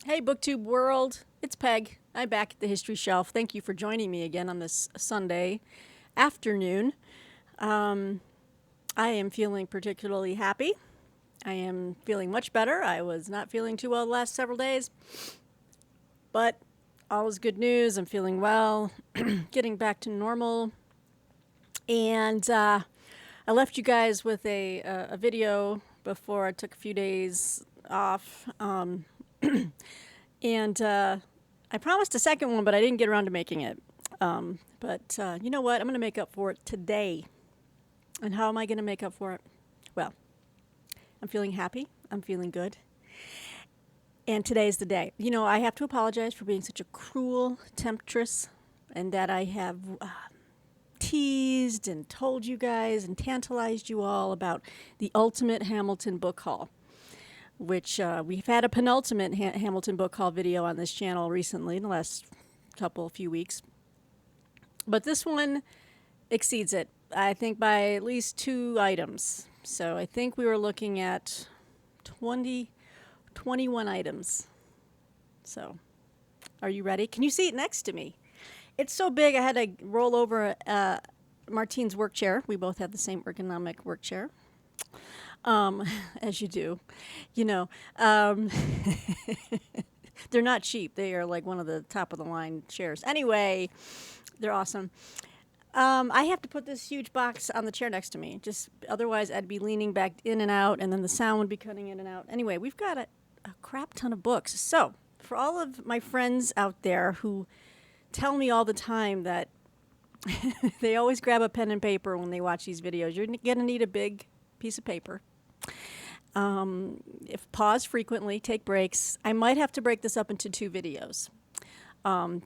Hey, BookTube world. It's Peg. I'm back at the History Shelf. Thank you for joining me again on this Sunday afternoon. I am feeling particularly happy. I am feeling much better. I was not feeling too well the last several days, but all is good news. I'm feeling well, getting back to normal. And I left you guys with a video before I took a few days off. And I promised a second one, but I didn't get around to making it. But you know what? I'm going to make up for it today. And how am I going to make up for it? Well, I'm feeling happy. I'm feeling good. And today's the day. You know, I have to apologize for being such a cruel temptress and that I have teased and told you guys and tantalized you all about the ultimate Hamilton book haul, which we've had a penultimate Hamilton book haul video on this channel recently in the last few weeks. But this one exceeds it, I think, by at least 2 items. So I think we were looking at 21 items. So are you ready? Can you see it next to me? It's so big I had to roll over Martine's work chair. We both have the same ergonomic work chair. As you do, you know, they're not cheap. They are like one of the top of the line chairs. Anyway, they're awesome. I have to put this huge box on the chair next to me. Just otherwise, I'd be leaning back in and out, and then the sound would be cutting in and out. Anyway, we've got a crap ton of books. So, for all of my friends out there who tell me all the time that they always grab a pen and paper when they watch these videos, you're going to need a big piece of paper. If pause frequently, take breaks. I might have to break this up into 2 videos.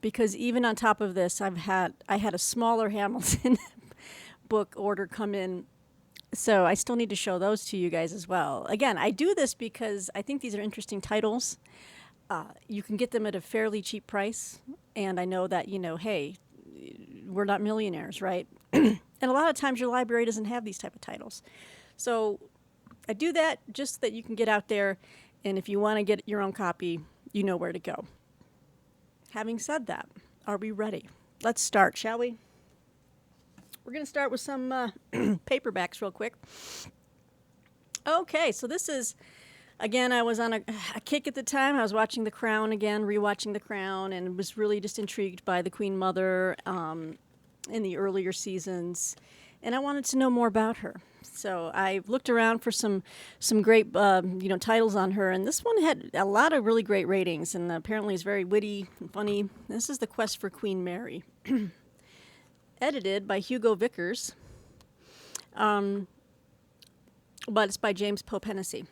Because even on top of this, I had a smaller Hamilton book order come in, so I still need to show those to you guys as well. Again, I do this because I think these are interesting titles. You can get them at a fairly cheap price, and I know that, you know, hey, we're not millionaires, right? And a lot of times your library doesn't have these type of titles. So I do that just so that you can get out there, and if you want to get your own copy, you know where to go. Having said that, are we ready? Let's start, shall we? We're going to start with some paperbacks real quick. Okay, so this is, again, I was on a kick at the time. I was watching The Crown again, rewatching The Crown, and was really just intrigued by the Queen Mother in the earlier seasons, and I wanted to know more about her. So I looked around for some great titles on her, and this one had a lot of really great ratings, and apparently is very witty and funny. This is The Quest for Queen Mary, edited by Hugo Vickers, but it's by James Pope Hennessy.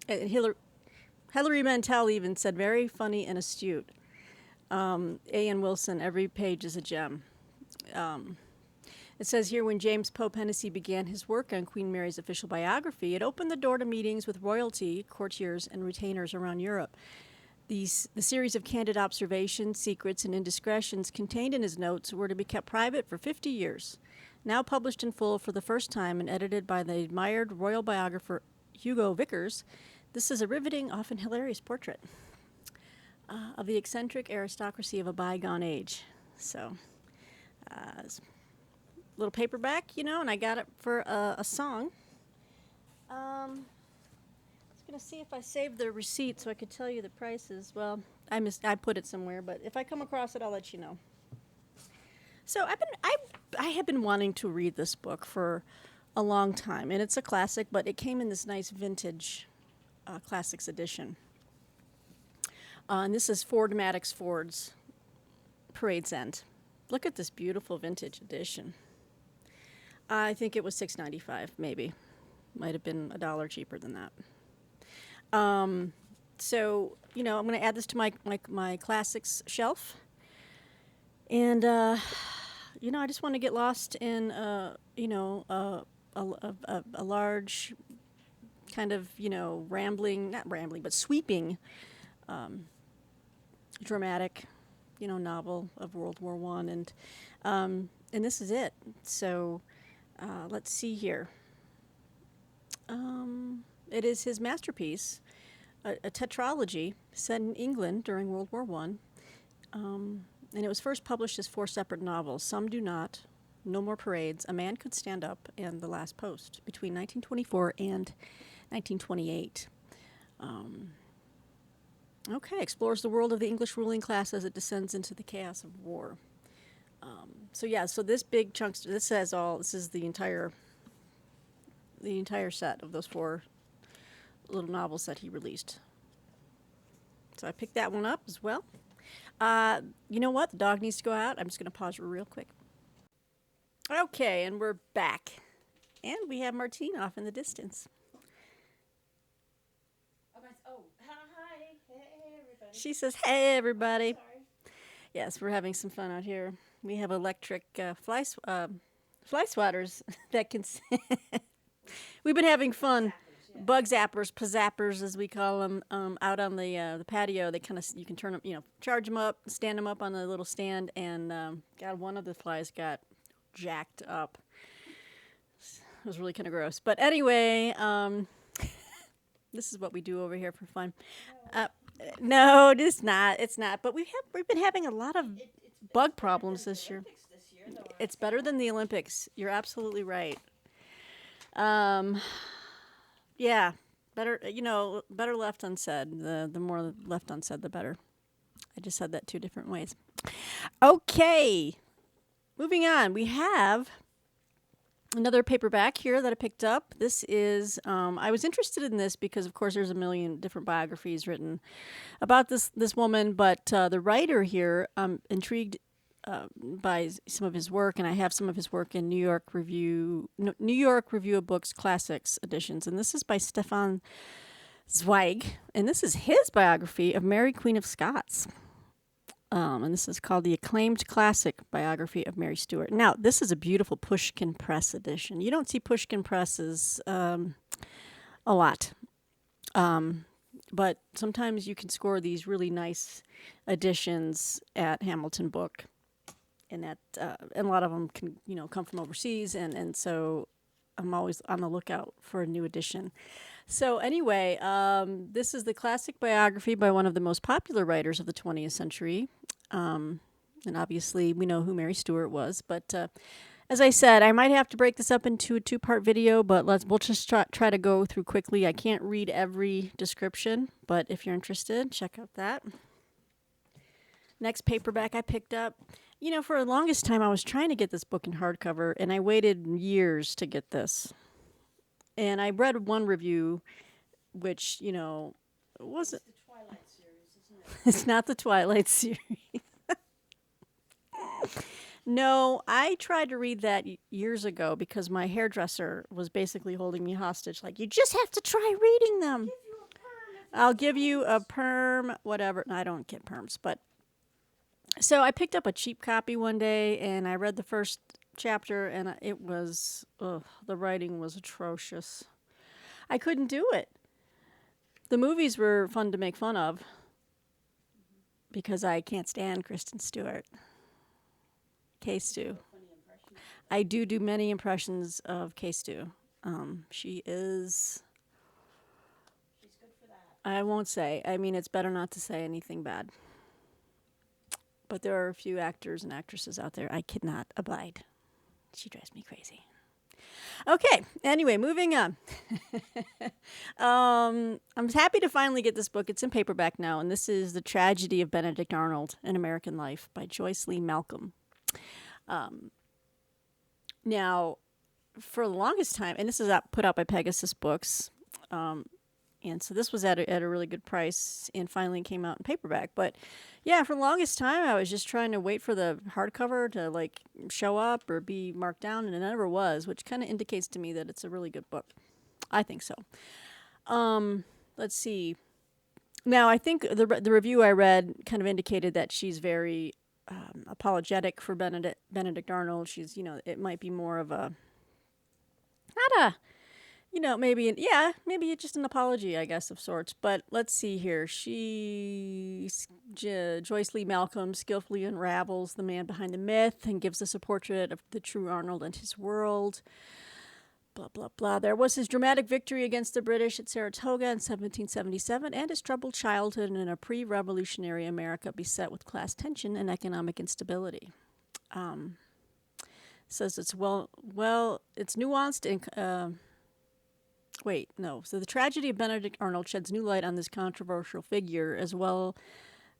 And Hilary Mantel even said very funny and astute. A.N. Wilson, every page is a gem. It says here, when James Pope Hennessy began his work on Queen Mary's official biography, it opened the door to meetings with royalty, courtiers, and retainers around Europe. The series of candid observations, secrets, and indiscretions contained in his notes were to be kept private for 50 years. Now published in full for the first time and edited by the admired royal biographer Hugo Vickers, this is a riveting, often hilarious portrait of the eccentric aristocracy of a bygone age. So, little paperback, you know, and I got it for a song. I was going to see if I saved the receipt so I could tell you the prices. Well, I put it somewhere, but if I come across it, I'll let you know. So I have been wanting to read this book for a long time, and it's a classic, but it came in this nice vintage classics edition. And this is Ford Maddox Ford's Parade's End. Look at this beautiful vintage edition. I think it was $6.95, maybe. Might have been $1 cheaper than that. So, you know, I'm going to add this to my classics shelf. And, you know, I just want to get lost in, a large kind of, you know, not rambling, but sweeping, dramatic, you know, novel of World War I. And this is it. So, let's see here. It is his masterpiece, a tetralogy set in England during World War One, and it was first published as 4 separate novels. Some Do Not, No More Parades, A Man Could Stand Up, and The Last Post between 1924 and 1928. Okay, explores the world of the English ruling class as it descends into the chaos of war. So this big chunks. This says all. This is the entire set of those 4 little novels that he released. So I picked that one up as well. You know what? The dog needs to go out. I'm just going to pause real quick. Okay, and we're back, and we have Martine off in the distance. Oh, hi. Hey, everybody. She says, "Hey, everybody." Sorry. Yes, we're having some fun out here. We have electric fly swatters that can. We've been having fun. Bug zappers, pizzappers, as we call them, out on the patio. They kind of, you can turn them, charge them up, stand them up on the little stand, and God, one of the flies got jacked up. It was really kind of gross. But anyway, this is what we do over here for fun. No, it's not. It's not. But we've been having a lot of bug problems this year. It's better than the Olympics. You're absolutely right. Yeah, better. Better left unsaid. The more left unsaid, the better. I just said that 2 different ways. Okay, moving on. We have another paperback here that I picked up. This is, I was interested in this because, of course, there's a million different biographies written about this woman, but the writer here, I'm intrigued by some of his work, and I have some of his work in New York Review of Books Classics editions, and this is by Stefan Zweig, and this is his biography of Mary, Queen of Scots. And this is called the acclaimed classic biography of Mary Stuart. Now, this is a beautiful Pushkin Press edition. You don't see Pushkin presses a lot. But sometimes you can score these really nice editions at HamiltonBook. And a lot of them can, come from overseas. And so I'm always on the lookout for a new edition. So anyway, this is the classic biography by one of the most popular writers of the 20th century. And obviously we know who Mary Stuart was. But as I said, I might have to break this up into a 2-part video, but we'll just try to go through quickly. I can't read every description, but if you're interested, check out that. Next paperback I picked up. For the longest time, I was trying to get this book in hardcover, and I waited years to get this. And I read one review, which, wasn't... It's the Twilight series, isn't it? It's not the Twilight series. No, I tried to read that years ago because my hairdresser was basically holding me hostage. Like, you just have to try reading them. I'll give you a perm, whatever. No, I don't get perms, but... So I picked up a cheap copy one day, and I read the first chapter, and it was, the writing was atrocious. I couldn't do it. The movies were fun to make fun of because I can't stand Kristen Stewart. K-Stu. I do many impressions of K-Stu. She is... She's good for that. I won't say. I mean, it's better not to say anything bad. But there are a few actors and actresses out there I cannot abide. She drives me crazy. Okay, anyway, moving on. I'm happy to finally get this book. It's in paperback now, and this is The Tragedy of Benedict Arnold, An American Life by Joyce Lee Malcolm. Now, for the longest time, and this is put out by Pegasus Books, and so this was at a really good price and finally came out in paperback. But yeah, for the longest time, I was just trying to wait for the hardcover to show up or be marked down, and it never was, which kind of indicates to me that it's a really good book. I think so. Let's see. Now, I think the review I read kind of indicated that she's very apologetic for Benedict Arnold. She's, it might be more of a, not a, maybe just an apology, I guess, of sorts. But let's see here. Joyce Lee Malcolm skillfully unravels the man behind the myth and gives us a portrait of the true Arnold and his world. blah, blah, blah. There was his dramatic victory against the British at Saratoga in 1777 and his troubled childhood in a pre-revolutionary America beset with class tension and economic instability. Says it's it's nuanced and So the tragedy of Benedict Arnold sheds new light on this controversial figure, as well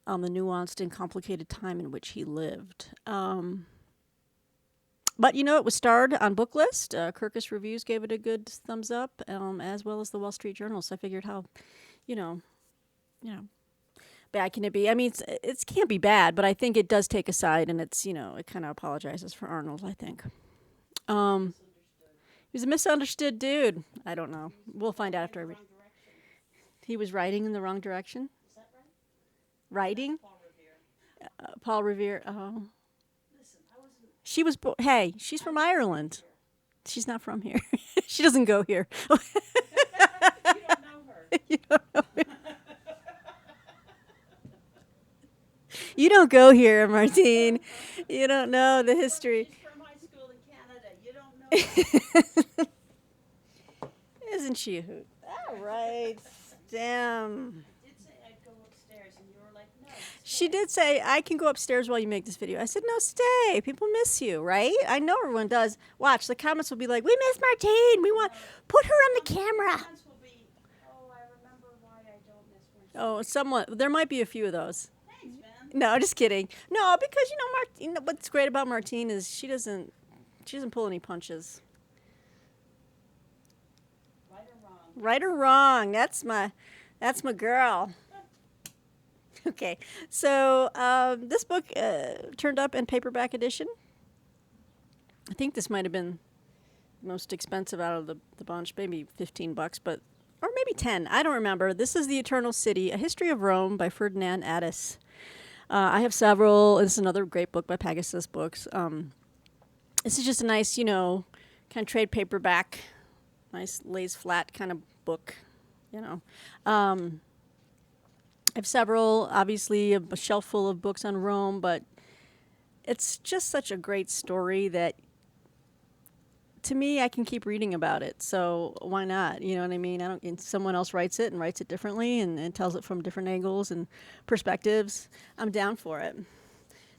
on the nuanced and complicated time in which he lived. But it was starred on Book List. Kirkus Reviews gave it a good thumbs up, as well as the Wall Street Journal. So I figured how, you know, bad can it be? I mean, it can't be bad, but I think it does take a side, and it's it kind of apologizes for Arnold. I think. He was a misunderstood dude. I don't know. We'll find out after I read. He was writing in the wrong direction. Is that right? Writing. Paul Revere. Paul Revere. Oh. Listen, I wasn't. She was. Hey, she's from Ireland. She's not from here. She doesn't go here. You don't know her. You don't know her. You don't go here, Martine. You don't know the history. She's from high school in Canada. You don't know her. Isn't she a hoot? All right. Damn. I did say I'd go upstairs, and you were like, no. She did say, I can go upstairs while you make this video. I said, no, stay. People miss you, right? I know everyone does. Watch, the comments will be like, we miss Martine. We want, put her on the camera. Comments will be, oh, I remember why I don't miss Martine. Oh, someone, there might be a few of those. Thanks, man. No, just kidding. No, because, Martine, what's great about Martine is she doesn't pull any punches. Right or wrong? Right or wrong. That's my girl. Okay, so this book turned up in paperback edition. I think this might have been the most expensive out of the bunch, maybe $15, but or maybe 10. I don't remember. This is The Eternal City: A History of Rome by Ferdinand Addis. I have several. This is another great book by Pegasus Books. This is just a nice, kind of trade paperback, nice lays flat kind of book, I have several, obviously, a shelf full of books on Rome, but it's just such a great story that, to me, I can keep reading about it. So why not? You know what I mean? And someone else writes it and writes it differently and tells it from different angles and perspectives. I'm down for it.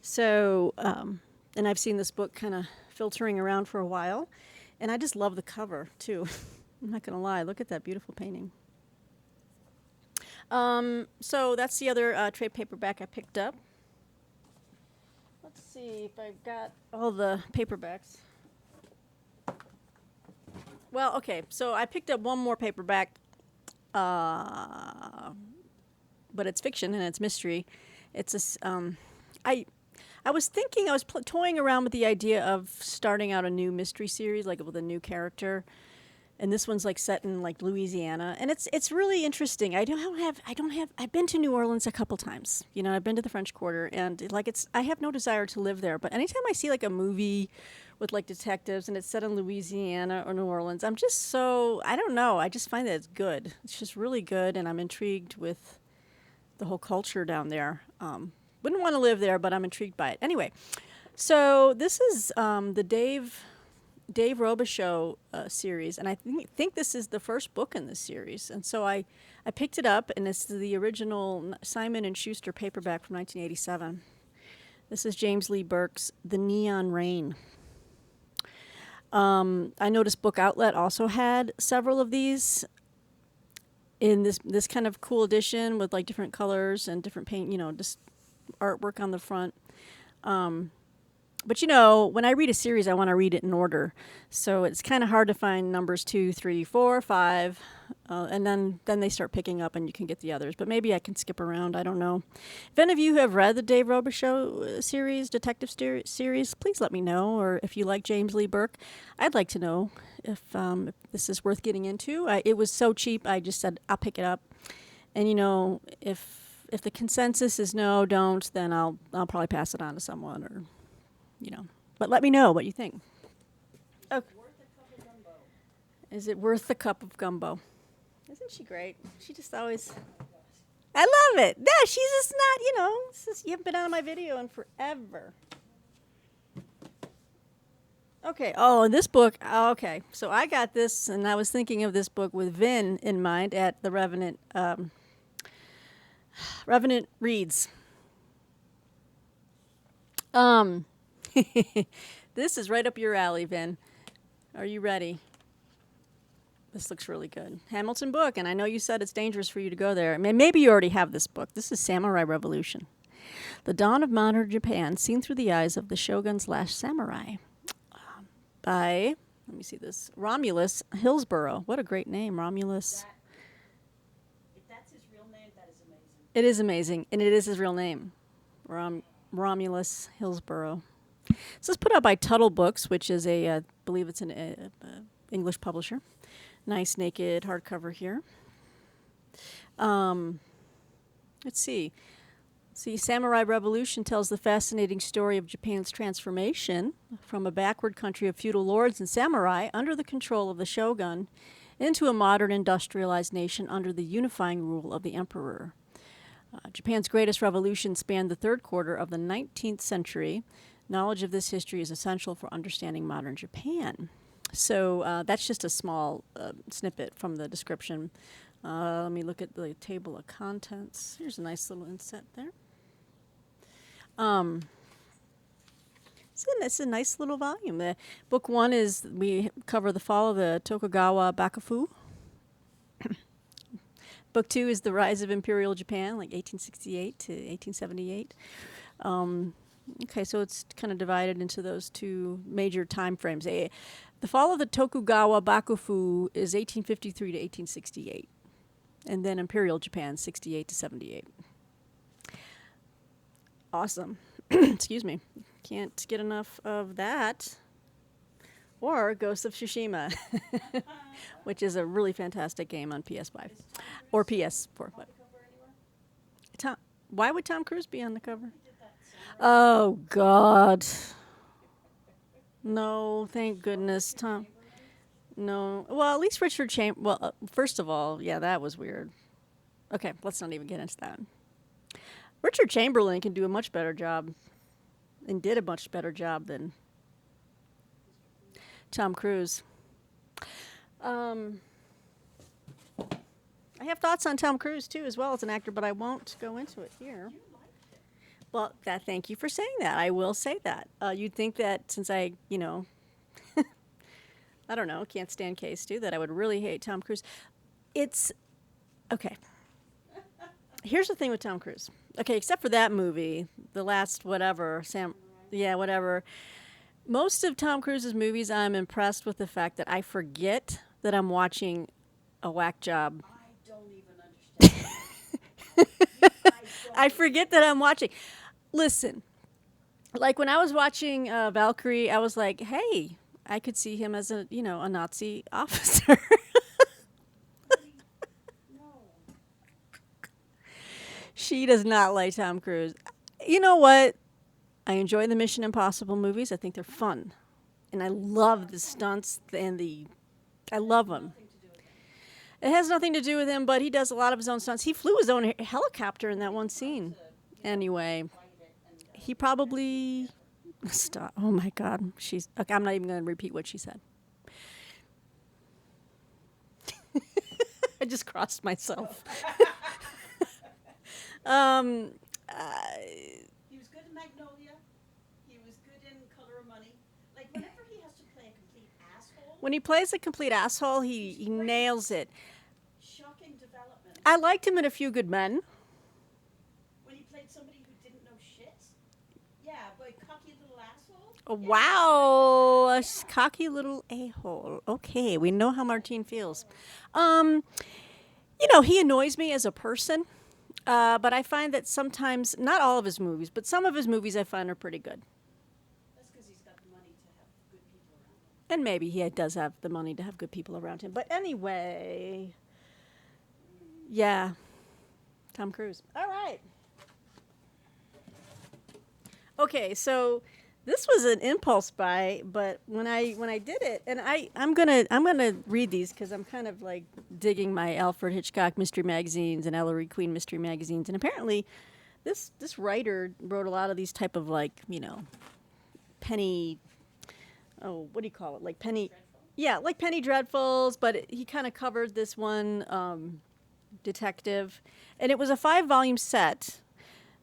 So, and I've seen this book kind of filtering around for a while, and I just love the cover, too. I'm not going to lie. Look at that beautiful painting. So that's the other trade paperback I picked up. Let's see if I've got all the paperbacks. Well, okay, so I picked up one more paperback, but it's fiction and it's mystery. It's I was thinking, I was toying around with the idea of starting out a new mystery series, like with a new character. And this one's like set in like Louisiana, and it's really interesting. I've been to New Orleans a couple times. I've been to the French Quarter, and I have no desire to live there. But anytime I see like a movie with like detectives and it's set in Louisiana or New Orleans, I'm just so, I don't know. I just find that it's good. It's just really good, and I'm intrigued with the whole culture down there. Wouldn't want to live there, but I'm intrigued by it. Anyway, so this is the Dave Robichaux series, and I think this is the first book in this series. And so I picked it up, and it's the original Simon & Schuster paperback from 1987. This is James Lee Burke's The Neon Rain. I noticed Book Outlet also had several of these in this kind of cool edition with like different colors and different paint, just artwork on the front. But when I read a series, I want to read it in order. So it's kind of hard to find numbers 2, 3, 4, 5, and then they start picking up and you can get the others. But maybe I can skip around. I don't know. If any of you have read the Dave Robichaux series, detective series, please let me know. Or if you like James Lee Burke, I'd like to know if this is worth getting into. It was so cheap, I just said I'll pick it up. And if the consensus is no, don't, then I'll probably pass it on to someone or. But let me know what you think. Okay. Is it worth the cup of gumbo? Isn't she great? She just always... I love it. Yeah, she's just not, you haven't been on my video in forever. Okay. Oh, and this book. Okay. So I got this, and I was thinking of this book with Vin in mind at the Revenant. Revenant Reads. Um, this is right up your alley, Vin. Are you ready? This looks really good. Hamilton Book, and I know you said it's dangerous for you to go there. I mean, maybe you already have this book. This is Samurai Revolution. The Dawn of Modern Japan, seen through the eyes of the shogun/samurai. By, let me see this, Romulus Hillsborough. What a great name, Romulus. If that's his real name, that is amazing. It is amazing, and it is his real name, Romulus Hillsborough. This is put out by Tudor Books, which is I believe it's an English publisher. Nice naked hardcover here. Let's see. Samurai Revolution tells the fascinating story of Japan's transformation from a backward country of feudal lords and samurai under the control of the shogun into a modern industrialized nation under the unifying rule of the emperor. Japan's greatest revolution spanned the third quarter of the 19th century. Knowledge of this history is essential for understanding modern Japan. So that's just a small snippet from the description. Let me look at the table of contents. Here's a nice little inset there. It's a nice little volume. Book 1 is, we cover the fall of the Tokugawa Bakufu. Book 2 is the rise of Imperial Japan, like 1868 to 1878. Okay, so it's kind of divided into those two major time frames. The fall of the Tokugawa Bakufu is 1853 to 1868. And then Imperial Japan, 68 to 78. Awesome. Excuse me. Can't get enough of that. Or Ghost of Tsushima, which is a really fantastic game on PS5 or PS4. Why would Tom Cruise be on the cover? Oh, God. No, thank goodness, Tom. No. Well, at least Richard Chamberlain. Well, first of all, yeah, that was weird. Okay, let's not even get into that. Richard Chamberlain can do a much better job and did a much better job than Tom Cruise. I have thoughts on Tom Cruise, too, as well as an actor, but I won't go into it here. Well, thank you for saying that. I will say that. You'd think that since I I don't know, can't stand K-Stu, that I would really hate Tom Cruise. It's, okay. Here's the thing with Tom Cruise. Okay, except for that movie, the last whatever, whatever. Most of Tom Cruise's movies, I'm impressed with the fact that I forget that I'm watching a whack job. I don't even understand. I forget that I'm watching. Listen, like when I was watching Valkyrie, I was like, hey, I could see him as a Nazi officer. She does not like Tom Cruise. You know what? I enjoy the Mission Impossible movies. I think they're fun. And I love the stunts and I love them. It has nothing to do with him, but he does a lot of his own stunts. He flew his own helicopter in that one scene. Anyway, he probably... Stop. Oh, my God. Okay, I'm not even going to repeat what she said. I just crossed myself. He was good in Magnolia. He was good in Color of Money. Like, whenever he has to play a complete asshole. When he plays a complete asshole, he nails it. Shocking development. I liked him in A Few Good Men. When he played somebody who didn't know shit. Yeah, but cocky little asshole. Oh, wow. A cocky little a-hole. Okay, we know how Martine feels. He annoys me as a person. But I find that sometimes, not all of his movies, but some of his movies I find are pretty good. That's because he's got the money to have good people around him. And maybe he does have the money to have good people around him. But anyway, yeah, Tom Cruise. All right. Okay, so this was an impulse buy, but when I did it, and I'm gonna read these because I'm kind of like digging my Alfred Hitchcock mystery magazines and Ellery Queen mystery magazines, and apparently, this writer wrote a lot of these type of like penny what do you call it? Like penny, yeah, like Penny Dreadfuls, but he kind of covered this one detective, and it was a 5-volume set.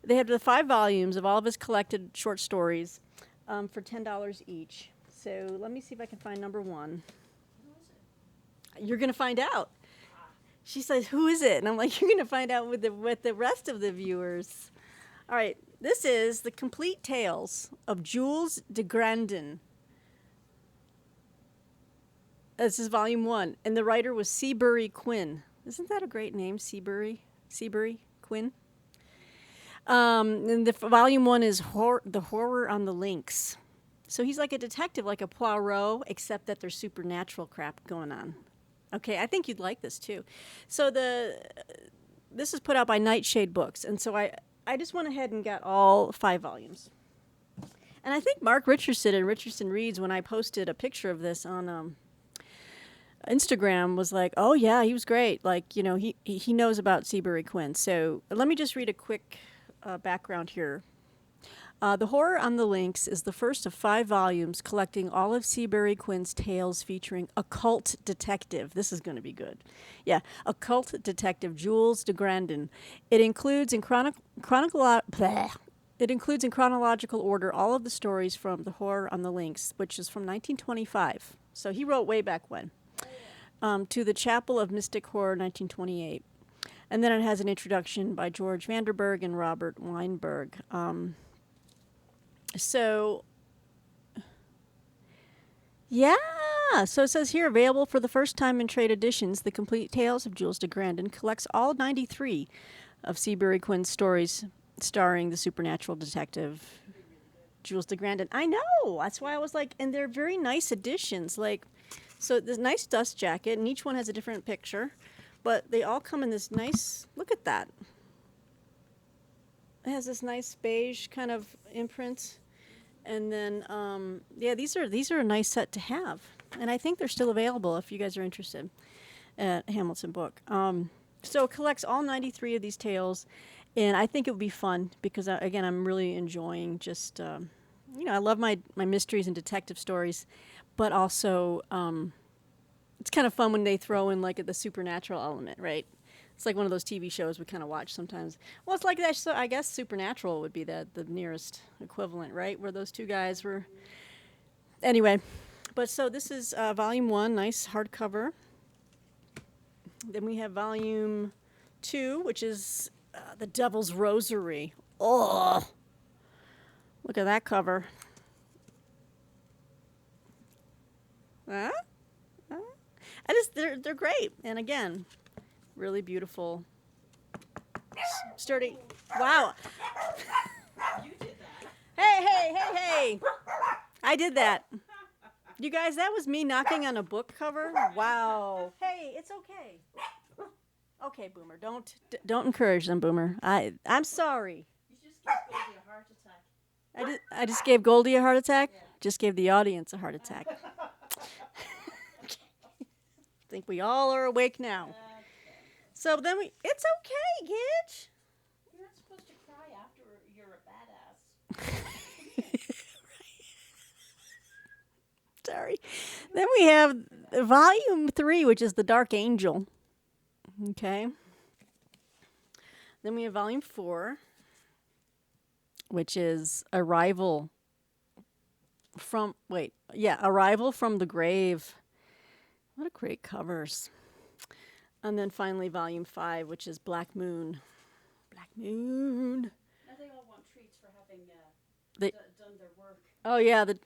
They had the 5 volumes of all of his collected short stories for $10 each. So let me see if I can find number 1. You're gonna find out. She says, "Who is it?" And I'm like, "You're gonna find out with the rest of the viewers." All right, this is the complete tales of Jules de Grandin. This is volume 1, and the writer was Seabury Quinn. Isn't that a great name, Seabury? Seabury Quinn. And the volume 1 is the horror on the links. So he's like a detective, like a Poirot, except that there's supernatural crap going on. Okay, I think you'd like this too. So this is put out by Nightshade Books, and so I just went ahead and got all 5 volumes. And I think Mark Richardson and Richardson Reads, when I posted a picture of this on Instagram, was like, "Oh yeah, he was great. Like, you know, he knows about Seabury Quinn." So let me just read a quick background here. The Horror on the Links is the first of 5 volumes collecting all of Seabury Quinn's tales featuring occult detective. This is going to be good. Yeah, occult detective Jules de Grandin. It includes in chronological order all of the stories from The Horror on the Links, which is from 1925. So he wrote way back when. To The Chapel of Mystic Horror, 1928. And then it has an introduction by George Vanderberg and Robert Weinberg. So it says here, available for the first time in trade editions, The Complete Tales of Jules de Grandin collects all 93 of Seabury Quinn's stories starring the supernatural detective Jules de Grandin. I know! That's why I was like, and they're very nice editions. Like, so this nice dust jacket, and each one has a different picture, but they all come in this nice, look at that. It has this nice beige kind of imprint. And then, these are a nice set to have. And I think they're still available if you guys are interested at Hamilton Book. So it collects all 93 of these tales. And I think it would be fun because, again, I'm really enjoying just, I love my mysteries and detective stories. But also, it's kind of fun when they throw in, like, the supernatural element, right? It's like one of those TV shows we kind of watch sometimes. Well, it's like that. So I guess Supernatural would be the nearest equivalent, right? Where those two guys were. Anyway, but so this is volume 1, nice hardcover. Then we have volume 2, which is The Devil's Rosary. Oh, look at that cover. Huh? They're great. And again, really beautiful, sturdy. Wow. You did that. Hey. I did that. You guys, that was me knocking on a book cover. Wow. Hey, it's okay. Okay, Boomer, don't encourage them, Boomer. I'm sorry. You just gave Goldie a heart attack. I just gave Goldie a heart attack. Yeah. Just gave the audience a heart attack. I think we all are awake now. So then it's okay, Gidge. You're not supposed to cry after you're a badass. Sorry. Then we have volume 3, which is The Dark Angel. Okay. Then we have volume 4, which is Arrival from the Grave. What a great covers. And then finally volume 5, which is Black Moon. Black Moon. Now they all want treats for having They- done their work. Oh yeah, they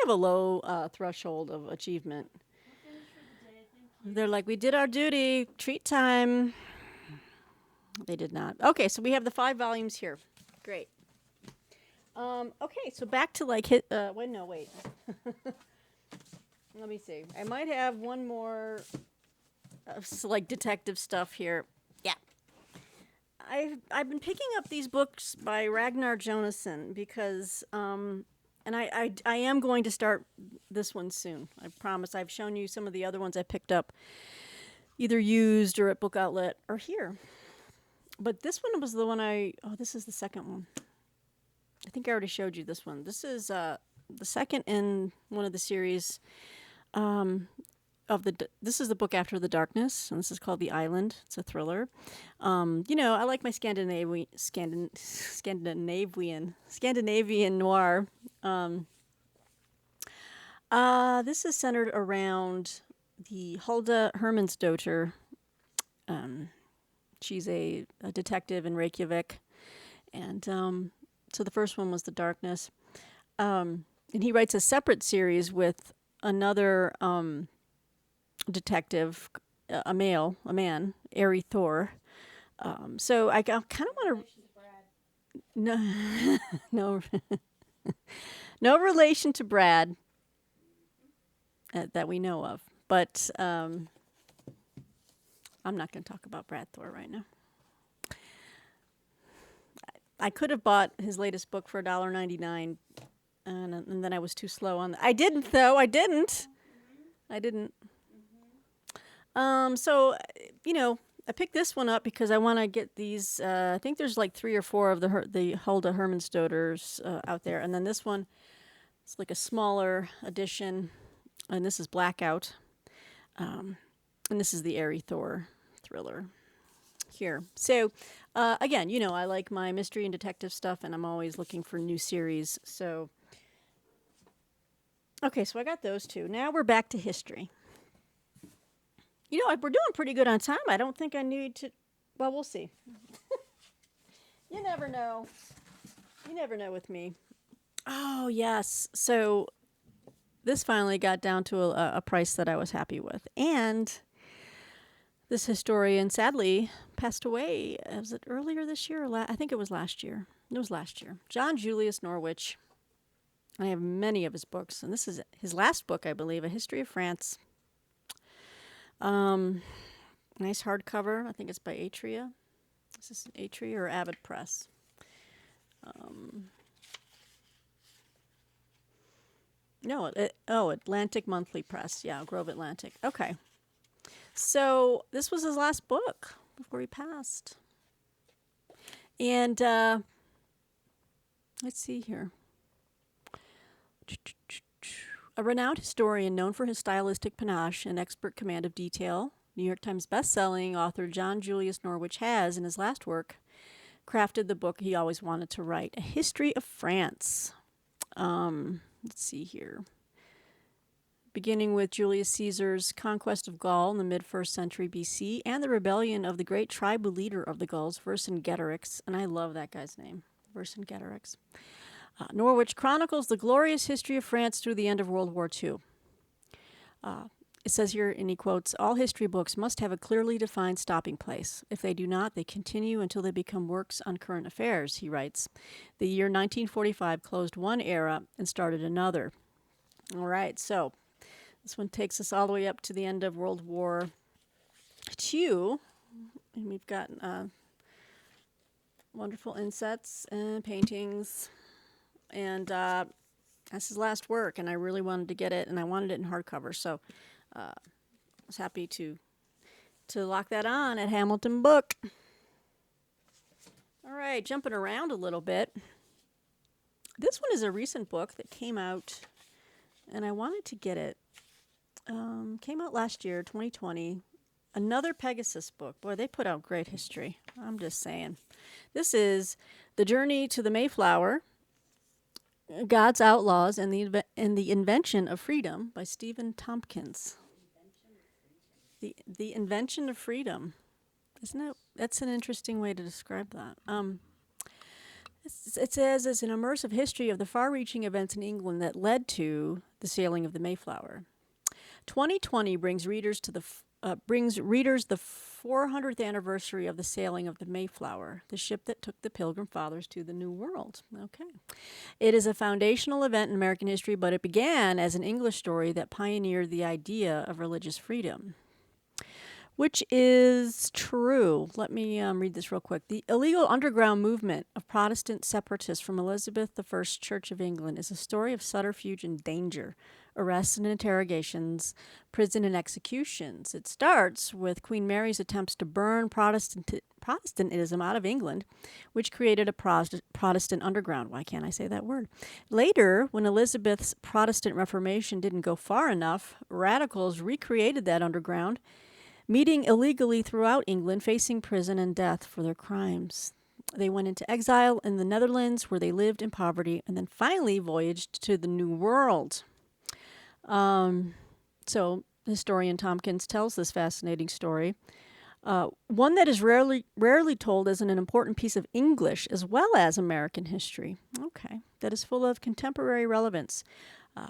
have a low threshold of achievement. They're like, we did our duty, treat time. They did not. Okay, so we have the 5 volumes here. Great. Okay, so back to like wait. Let me see. I might have one more like detective stuff here. Yeah. I've been picking up these books by Ragnar Jonasson because and I am going to start this one soon. I promise. I've shown you some of the other ones I picked up either used or at Book Outlet or here. But this one was the one this is the second one. I think I already showed you this one. This is the second in one of the series um, this is the book after the darkness, and this is called The Island. It's a thriller. I like my Scandinavian noir. This is centered around the Hulda Hermansdotter. She's a detective in Reykjavik, and so the first one was The Darkness. And he writes a separate series with another detective, a man, Ari Thor. So I kind of want to no, no, no relation to Brad that we know of, but I'm not going to talk about Brad Thor right now. I could have bought his latest book for $1.99, and then I was too slow on that. I didn't, though. I didn't. So, I picked this one up because I want to get these. I think there's like 3 or 4 of the Hulda Hermansdotters out there, and then this one, it's like a smaller edition, and this is Blackout, and this is the Ari Thor thriller here. So, again, I like my mystery and detective stuff, and I'm always looking for new series. So, okay, so I got those 2. Now we're back to history. We're doing pretty good on time. I don't think I need to. Well, we'll see. You never know. You never know with me. Oh, yes. So this finally got down to a price that I was happy with. And this historian sadly passed away. Was it earlier this year? I think it was last year. It was last year. John Julius Norwich. I have many of his books. And this is his last book, I believe, A History of France. Nice hardcover. I think it's by Atria. Is this Atria or Avid Press? No, Atlantic Monthly Press. Yeah, Grove Atlantic. Okay. So this was his last book before he passed. And let's see here. A renowned historian known for his stylistic panache and expert command of detail, New York Times bestselling author John Julius Norwich has, in his last work, crafted the book he always wanted to write, A History of France. Let's see here. Beginning with Julius Caesar's conquest of Gaul in the mid-1st century BC and the rebellion of the great tribal leader of the Gauls, Vercingetorix, and I love that guy's name, Vercingetorix. Norwich chronicles the glorious history of France through the end of World War II. It says here, and he quotes, all history books must have a clearly defined stopping place. If they do not, they continue until they become works on current affairs, he writes. The year 1945 closed one era and started another. All right, so this one takes us all the way up to the end of World War II. And we've got wonderful insets and paintings. And that's his last work, and I really wanted to get it, and I wanted it in hardcover, so I was happy to lock that on at HamiltonBook. All right, jumping around a little bit. This one is a recent book that came out, and I wanted to get it. Came out last year, 2020. Another Pegasus book. Boy, they put out great history. I'm just saying. This is The Journey to the Mayflower, God's Outlaws and the Invention of Freedom by Stephen Tompkins. The Invention of Freedom. Isn't it? That's an interesting way to describe that. It says it's an immersive history of the far-reaching events in England that led to the sailing of the Mayflower. 2020 brings readers the 400th anniversary of the sailing of the Mayflower, the ship that took the Pilgrim Fathers to the New World. Okay. It is a foundational event in American history, but it began as an English story that pioneered the idea of religious freedom, which is true. Let me read this real quick. The illegal underground movement of Protestant separatists from Elizabeth I's Church of England is a story of subterfuge and danger. arrests and interrogations, prison and executions. It starts with Queen Mary's attempts to burn Protestantism out of England, which created a Protestant underground. Why can't I say that word? Later, when Elizabeth's Protestant Reformation didn't go far enough, radicals recreated that underground, meeting illegally throughout England, facing prison and death for their crimes. They went into exile in the Netherlands, where they lived in poverty, and then finally voyaged to the New World. So historian Tompkins tells this fascinating story, one that is rarely told as an important piece of English as well as American history. Okay, that is full of contemporary relevance.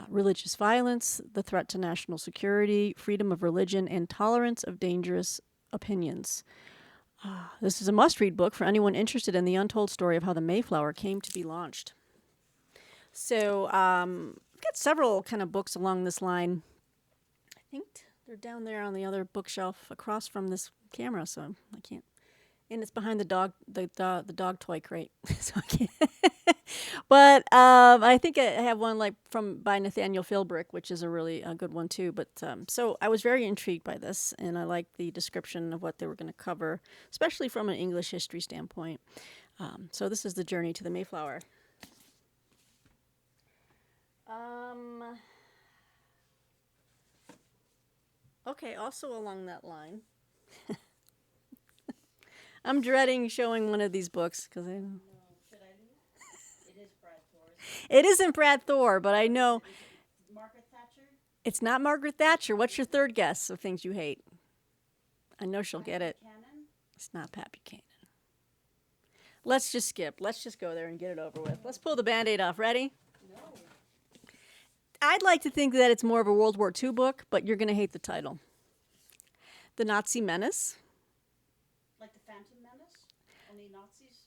Religious violence, the threat to national security, freedom of religion, and tolerance of dangerous opinions. This is a must-read book for anyone interested in the untold story of how the Mayflower came to be launched. So I've got several kind of books along this line. I think they're down there on the other bookshelf across from this camera, so I can't. And it's behind the dog toy crate, so I can't. But I think I have one by Nathaniel Philbrick, which is a really good one too. But so I was very intrigued by this, and I liked the description of what they were going to cover, especially from an English history standpoint. So this is the journey to the Mayflower. Okay, also along that line. I'm dreading showing one of these books because I know. Should I leave? It is Brad Thor's. It isn't Brad Thor, but I know. Margaret Thatcher? It's not Margaret Thatcher. What's your third guess of things you hate? I know she'll get it. Buchanan? It's not Pat Buchanan. Let's just skip. Let's just go there and get it over with. Let's pull the Band-Aid off. Ready? No. I'd like to think that it's more of a World War II book, but you're going to hate the title. The Nazi Menace. Like the Phantom Menace? Only Nazis?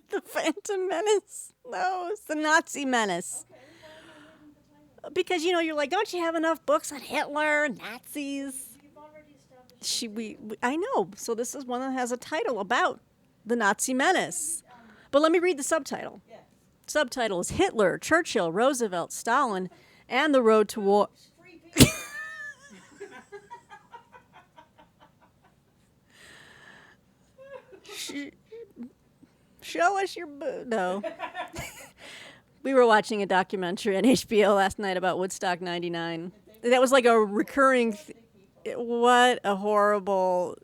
The Phantom Menace? No, it's the Nazi Menace. Okay, why am I reading the title? Because, you're like, don't you have enough books on Hitler, Nazis? You've already established. I know. So this is one that has a title about the Nazi Menace. But let me read the subtitle. Yeah. Subtitle is Hitler, Churchill, Roosevelt, Stalin, and the Road to War. Free beer. Show us your boo. No. We were watching a documentary on HBO last night about Woodstock 99. That was like a recurring... What a horrible...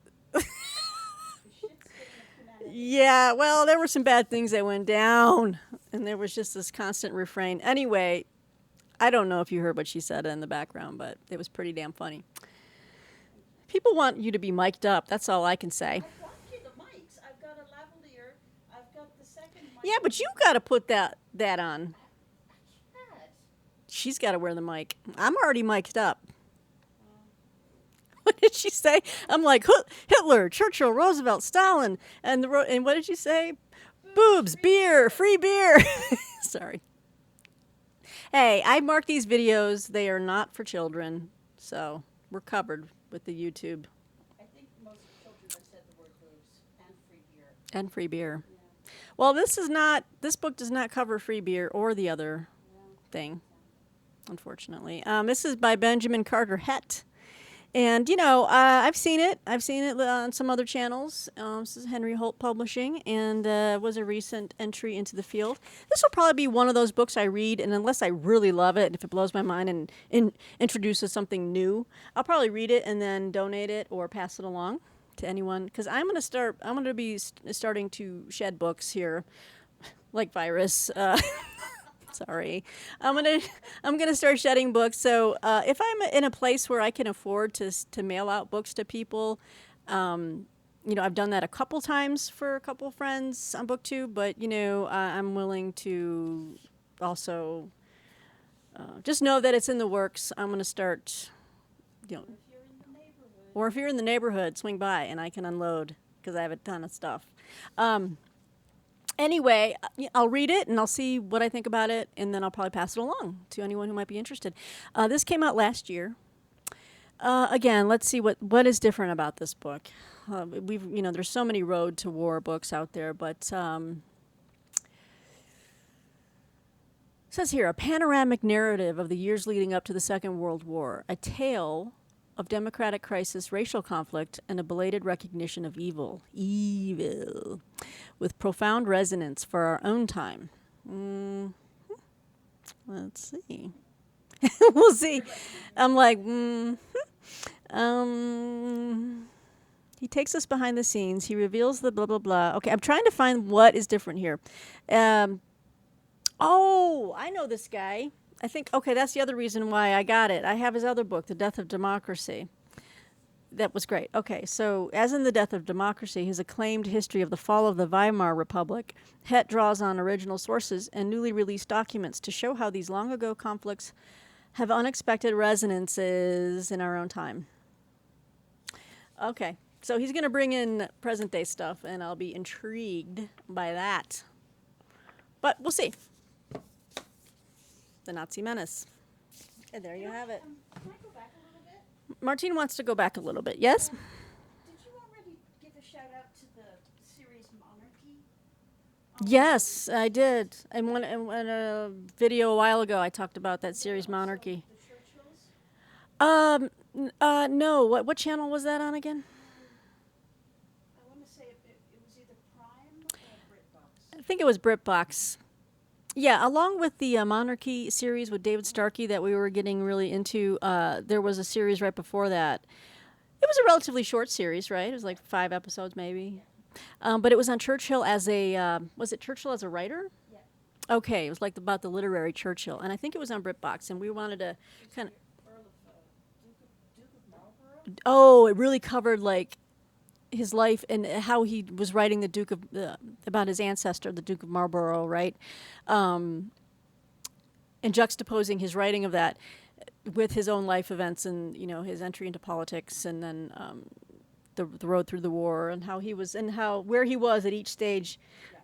Yeah, well, there were some bad things that went down, and there was just this constant refrain. Anyway, I don't know if you heard what she said in the background, but it was pretty damn funny. People want you to be mic'd up. That's all I can say. I've got you the mics. I've got a lavalier. I've got the second mic. Yeah, but you got to put that on. Cat. She's got to wear the mic. I'm already mic'd up. What did she say? I'm like, Hitler, Churchill, Roosevelt, Stalin, and and what did she say? Boobs, beer, free beer. Sorry. Hey, I marked these videos. They are not for children, so we're covered with the YouTube. I think most children have said the word boobs and free beer. And free beer. Yeah. Well, this book does not cover free beer or the other thing, unfortunately. This is by Benjamin Carter Hett. And, I've seen it. I've seen it on some other channels. This is Henry Holt Publishing, and was a recent entry into the field. This will probably be one of those books I read, and unless I really love it, and if it blows my mind and introduces something new, I'll probably read it and then donate it or pass it along to anyone. Because I'm going to be starting to shed books here, like virus. Sorry, I'm gonna start shedding books. So if I'm in a place where I can afford to mail out books to people, I've done that a couple times for a couple friends on BookTube. But I'm willing to also just know that it's in the works. I'm gonna start, or if you're in the neighborhood, swing by and I can unload because I have a ton of stuff. Anyway, I'll read it and I'll see what I think about it, and then I'll probably pass it along to anyone who might be interested. This came out last year. Again, let's see what is different about this book. There's so many road to war books out there, but says here, a panoramic narrative of the years leading up to the Second World War, a tale of democratic crisis, racial conflict, and a belated recognition of evil. Evil. With profound resonance for our own time. Let's see. We'll see. I'm like, he takes us behind the scenes. He reveals the blah, blah, blah. Okay, I'm trying to find what is different here. Oh, I know this guy. I think, okay, that's the other reason why I got it. I have his other book, The Death of Democracy. That was great. Okay, so as in The Death of Democracy, his acclaimed history of the fall of the Weimar Republic, Het draws on original sources and newly released documents to show how these long ago conflicts have unexpected resonances in our own time. Okay, so he's going to bring in present day stuff, and I'll be intrigued by that. But we'll see. The Nazi Menace. And there you have it. Can I go back a little bit? Martine wants to go back a little bit. Yes? Did you already give a shout out to the series Monarchy? Yes, I did. In a video a while ago, I talked about that series Monarchy. The Churchills? No. What channel was that on again? I want to say it was either Prime or BritBox. I think it was BritBox. Yeah, along with the Monarchy series with David Starkey that we were getting really into, there was a series right before that. It was a relatively short series, right? It was like 5 episodes maybe. But it was on Churchill as a, was it Churchill as a writer? Yeah. Okay, it was like about the literary Churchill. And I think it was on BritBox, and we wanted to kind of, Earl of Duke of Marlborough? oh, it really covered like his life and how he was writing the Duke of about his ancestor, the Duke of Marlborough, right? And juxtaposing his writing of that with his own life events and his entry into politics, and then the road through the war, and how he was and how where he was at each stage.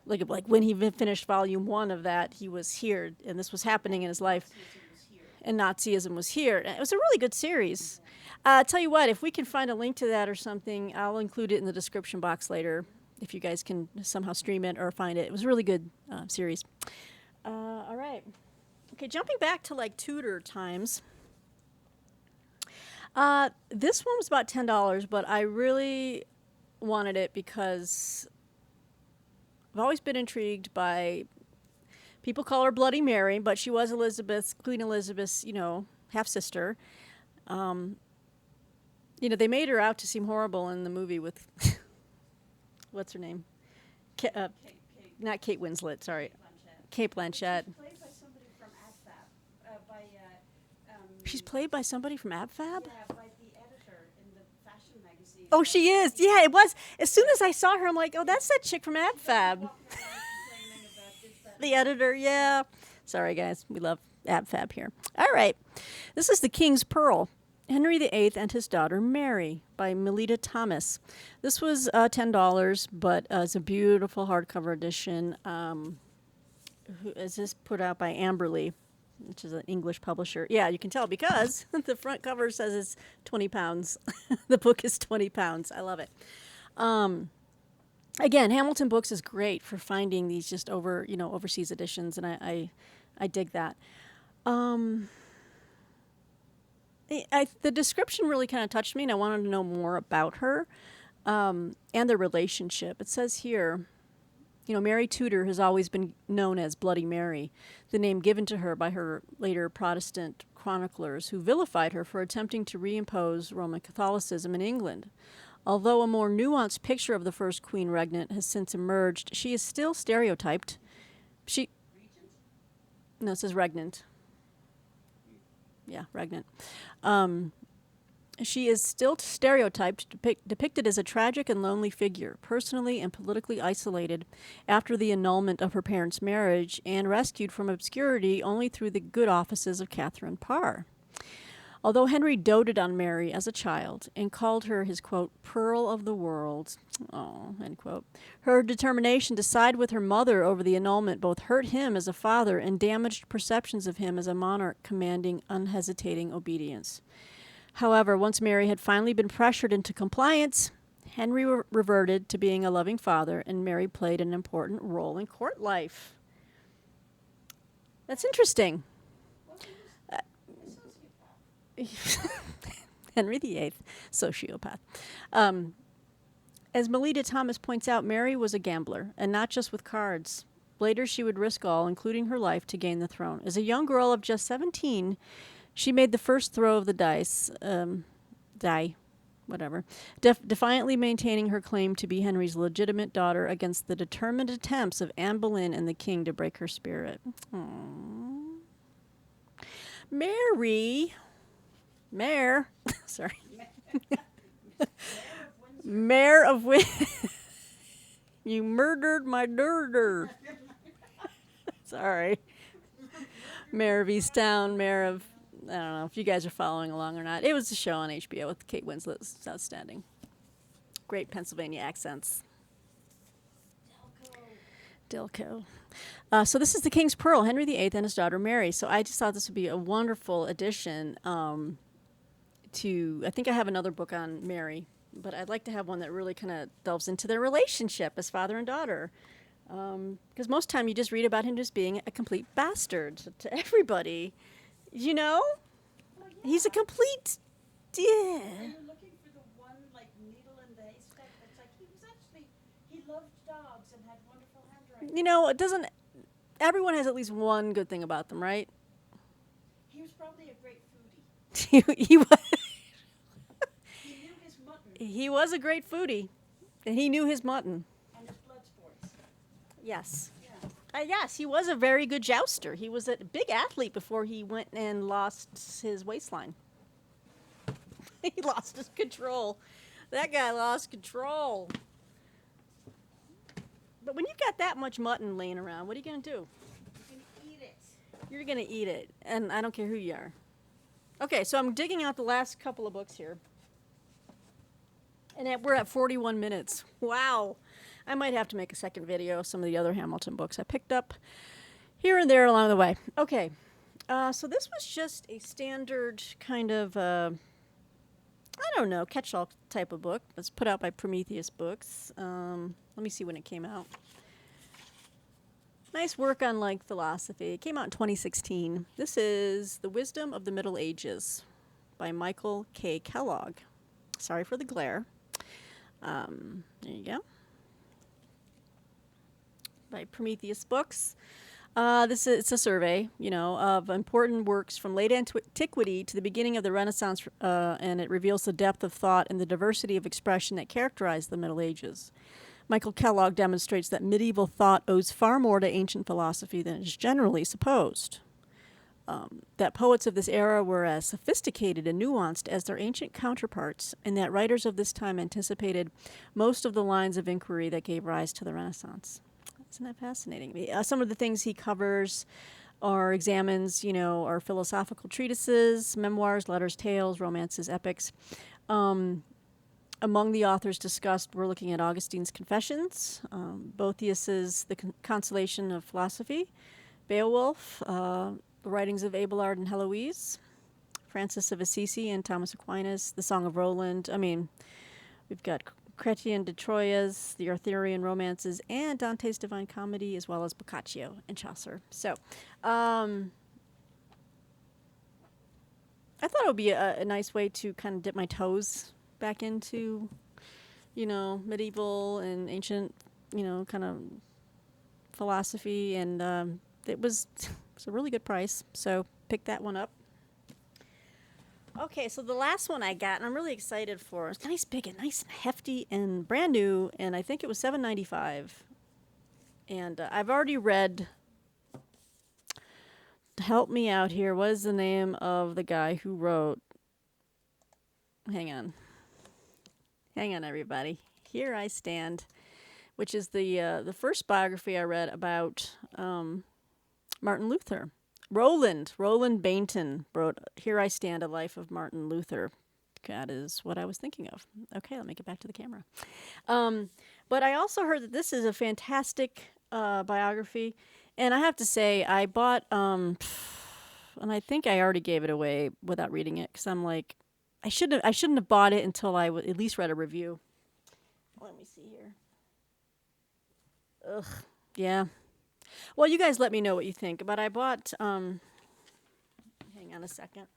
Yeah. Like when he finished volume 1 of that, he was here, and this was happening in his life, Nazism was here. and Nazism was here. And it was a really good series. Tell you what, if we can find a link to that or something, I'll include it in the description box later, if you guys can somehow stream it or find it. It was a really good series. All right. Okay, jumping back to like Tudor times. This one was about $10, but I really wanted it because I've always been intrigued by, people call her Bloody Mary, but she was Queen Elizabeth's, half-sister. They made her out to seem horrible in the movie with, what's her name? Not Kate Winslet, sorry. Blanchett. Kate Blanchett. She's played by somebody from AdFab. She's played by somebody from AbFab? Yeah, by the editor in the fashion magazine. Oh, she is. Yeah, it was. As soon as I saw her, I'm like, oh, that's that chick from AbFab. Walking around complaining about this, that, The editor, yeah. Sorry, guys. We love AbFab here. All right. This is The King's Pearl. Henry VIII and His Daughter Mary by Melita Thomas. This was $10, but it's a beautiful hardcover edition. Is this put out by Amberley, which is an English publisher? Yeah, you can tell because the front cover says it's 20 pounds. The book is 20 pounds. I love it. Again, Hamilton Books is great for finding these just overseas editions, and I dig that. The description really kind of touched me, and I wanted to know more about her and their relationship. It says here, Mary Tudor has always been known as Bloody Mary, the name given to her by her later Protestant chroniclers who vilified her for attempting to reimpose Roman Catholicism in England. Although a more nuanced picture of the first queen regnant has since emerged, she is still stereotyped. No, it says regnant. Yeah, regnant. She is still stereotyped, depicted as a tragic and lonely figure, personally and politically isolated after the annulment of her parents' marriage and rescued from obscurity only through the good offices of Catherine Parr. Although Henry doted on Mary as a child and called her his, quote, pearl of the world, end quote, her determination to side with her mother over the annulment both hurt him as a father and damaged perceptions of him as a monarch commanding unhesitating obedience. However, once Mary had finally been pressured into compliance, Henry reverted to being a loving father, and Mary played an important role in court life. That's interesting. Well, he was a sociopath. Henry VIII, sociopath. As Melita Thomas points out, Mary was a gambler, and not just with cards. Later, she would risk all, including her life, to gain the throne. As a young girl of just 17, she made the first throw of the die, whatever, defiantly maintaining her claim to be Henry's legitimate daughter against the determined attempts of Anne Boleyn and the king to break her spirit. Aww. Mare, sorry. Mayor of Windsor. You murdered my dirter. Sorry. Mayor of Easttown, Mayor of, I don't know if you guys are following along or not. It was a show on HBO with Kate Winslet. It's outstanding. Great Pennsylvania accents. Dilko. So this is the King's Pearl, Henry VIII and his daughter Mary. So I just thought this would be a wonderful addition to, I think I have another book on Mary, but I'd like to have one that really kind of delves into their relationship as father and daughter. Because most time you just read about him just being a complete bastard to everybody. You know? Well, yeah. He's a complete... Yeah. And you're looking for the one, like, needle in the haystack. It's like he loved dogs and had wonderful handwriting. You know, it doesn't... Everyone has at least one good thing about them, right? He was probably a great foodie. he was... He knew his mutton He was a great foodie, and he knew his mutton. and his blood sports. Yes. Yeah. Yes, he was a very good jouster. He was a big athlete before he went and lost his waistline. He lost his control. That guy lost control. But when you've got that much mutton laying around, what are you going to do? You can eat it. You're going to eat it, and I don't care who you are. Okay, so I'm digging out the last couple of books here. And we're at 41 minutes. Wow. I might have to make a second video of some of the other Hamilton books I picked up here and there along the way. Okay, so this was just a standard kind of, I don't know, catch-all type of book. It's put out by Prometheus Books. Let me see when it came out. Nice work on, like, philosophy. It came out in 2016. This is The Wisdom of the Middle Ages by Michael K. Kellogg. Sorry for the glare. There you go. By Prometheus Books. It's a survey, of important works from late antiquity to the beginning of the Renaissance, and it reveals the depth of thought and the diversity of expression that characterized the Middle Ages. Michael Kellogg demonstrates that medieval thought owes far more to ancient philosophy than is generally supposed. That poets of this era were as sophisticated and nuanced as their ancient counterparts, and that writers of this time anticipated most of the lines of inquiry that gave rise to the Renaissance. Isn't that fascinating? Some of the things he covers or examines, are philosophical treatises, memoirs, letters, tales, romances, epics. Among the authors discussed, we're looking at Augustine's Confessions, Boethius's The Consolation of Philosophy, Beowulf, the writings of Abelard and Heloise, Francis of Assisi and Thomas Aquinas, The Song of Roland. I mean, we've got Chrétien de Troyes, the Arthurian romances, and Dante's Divine Comedy, as well as Boccaccio and Chaucer. So, I thought it would be a nice way to kind of dip my toes back into, medieval and ancient, kind of philosophy, and it was a really good price. So pick that one up. Okay, so the last one I got, and I'm really excited for, it's nice, big, and nice, and hefty, and brand new, and I think it was $7.95. And I've already read. Help me out here. What is the name of the guy who wrote? Hang on, everybody. Here I Stand, which is the first biography I read about Martin Luther. Roland Bainton wrote Here I Stand, A Life of Martin Luther. That is what I was thinking of. Okay, let me get back to the camera. But I also heard that this is a fantastic biography. And I have to say, I bought, and I think I already gave it away without reading it, because I'm like, I shouldn't have bought it until I at least read a review. Let me see here. Ugh, yeah. Well, you guys let me know what you think. But I bought. Hang on a second.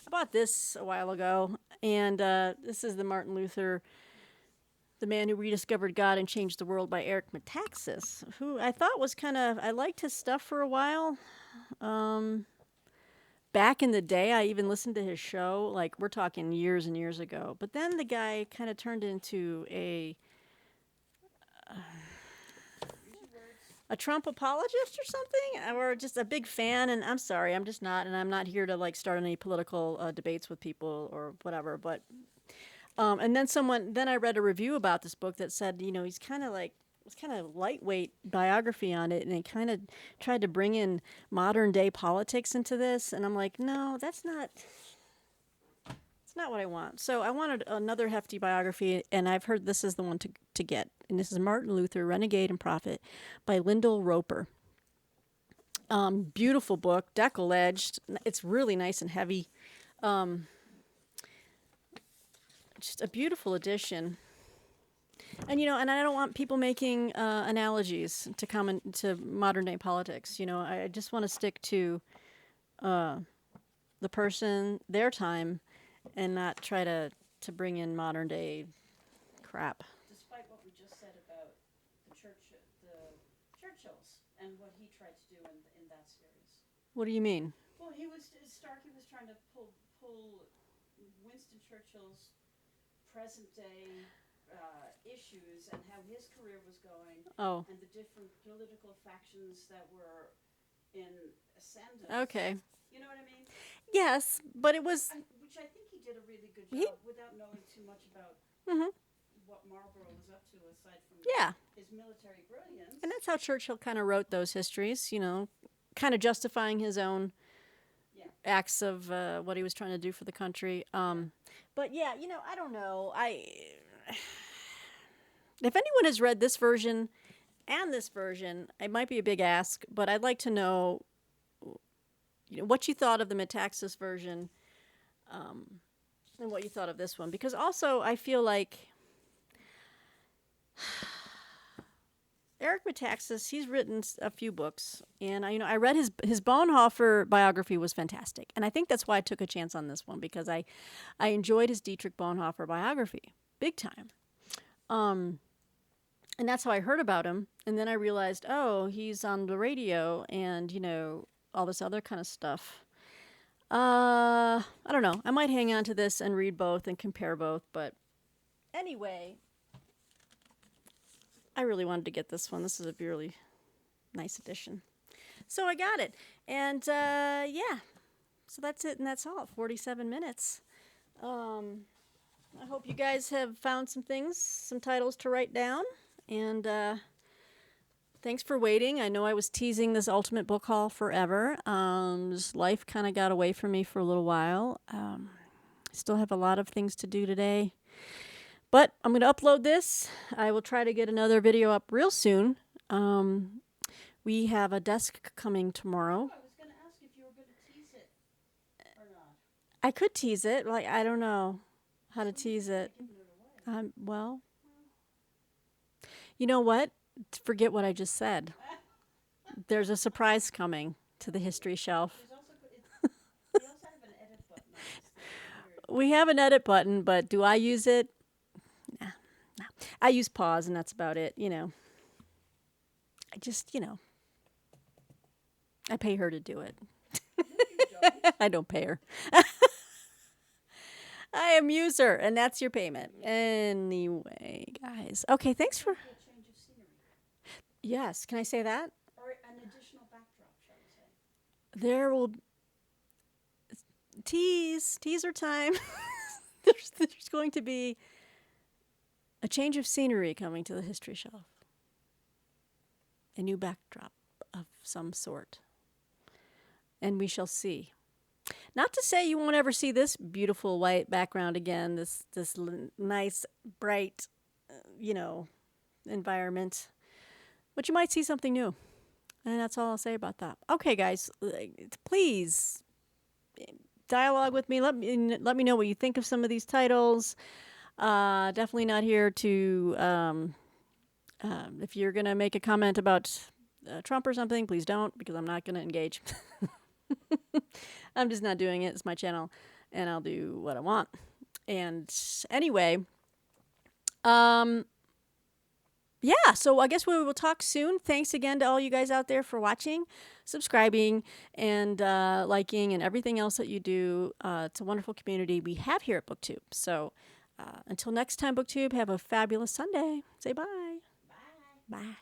I bought this a while ago, and this is the Martin Luther, the Man Who Rediscovered God and Changed the World by Eric Metaxas, who I thought was kind of. I liked his stuff for a while. Back in the day, I even listened to his show. Like we're talking years and years ago. But then the guy kind of turned into a Trump apologist or something, or just a big fan. And I'm sorry, I'm just not, and I'm not here to like start any political debates with people or whatever. But and then I read a review about this book that said, he's kind of like it's kind of lightweight biography on it, and he kind of tried to bring in modern day politics into this, and I'm like, no, that's not. It's not what I want. So I wanted another hefty biography, and I've heard this is the one to get. And this is Martin Luther, Renegade and Prophet by Lyndall Roper. Beautiful book, deckle-edged. It's really nice and heavy. Just a beautiful edition. And, and I don't want people making analogies to modern day politics. I just want to stick to the person, their time, and not try to bring in modern day crap. Despite what we just said about the Churchills, and what he tried to do in that series. What do you mean? Well, Starkey was trying to pull Winston Churchill's present day issues and how his career was going, and the different political factions that were in ascendance. Okay. You know what I mean? Yes, but it was. Which I think he did a really good job without knowing too much about what Marlborough was up to, aside from his military brilliance. And that's how Churchill kind of wrote those histories, kind of justifying his own acts of what he was trying to do for the country. But yeah, I don't know. If anyone has read this version and this version, it might be a big ask, but I'd like to know, what you thought of the Metaxas version, and what you thought of this one. Because also, I feel like Eric Metaxas, he's written a few books, and I read his Bonhoeffer biography was fantastic, and I think that's why I took a chance on this one, because I enjoyed his Dietrich Bonhoeffer biography big time. And that's how I heard about him. And then I realized, he's on the radio and, all this other kind of stuff. I don't know. I might hang on to this and read both and compare both. But anyway, I really wanted to get this one. This is a really nice edition. So I got it. And, so that's it and that's all. 47 minutes. I hope you guys have found some titles to write down. And thanks for waiting. I know I was teasing this ultimate book haul forever. Life kind of got away from me for a little while. I still have a lot of things to do today. But I'm going to upload this. I will try to get another video up real soon. We have a desk coming tomorrow. I was going to ask if you were going to tease it or not. I could tease it. I don't know how to tease it. Well, you know what? Forget what I just said. There's a surprise coming to the history shelf. We also have an edit button. We have an edit button, but do I use it? Nah. I use pause, and that's about it. I just, I pay her to do it. I don't pay her. I amuse her, and that's your payment. Anyway, guys. Okay, thanks for... Yes, can I say that? Or an additional backdrop, shall we say? There will... Teaser time. There's going to be a change of scenery coming to the history shelf. A new backdrop of some sort. And we shall see. Not to say you won't ever see this beautiful white background again, this nice, bright, environment. But you might see something new. And that's all I'll say about that. Okay, guys, please dialogue with me. Let me know what you think of some of these titles. Definitely not here to. If you're gonna make a comment about Trump or something, please don't, because I'm not gonna engage. I'm just not doing it. It's my channel, and I'll do what I want. And anyway, yeah, so I guess we will talk soon. Thanks again to all you guys out there for watching, subscribing, and liking, and everything else that you do. It's a wonderful community we have here at BookTube. So until next time, BookTube, have a fabulous Sunday. Say bye. Bye. Bye.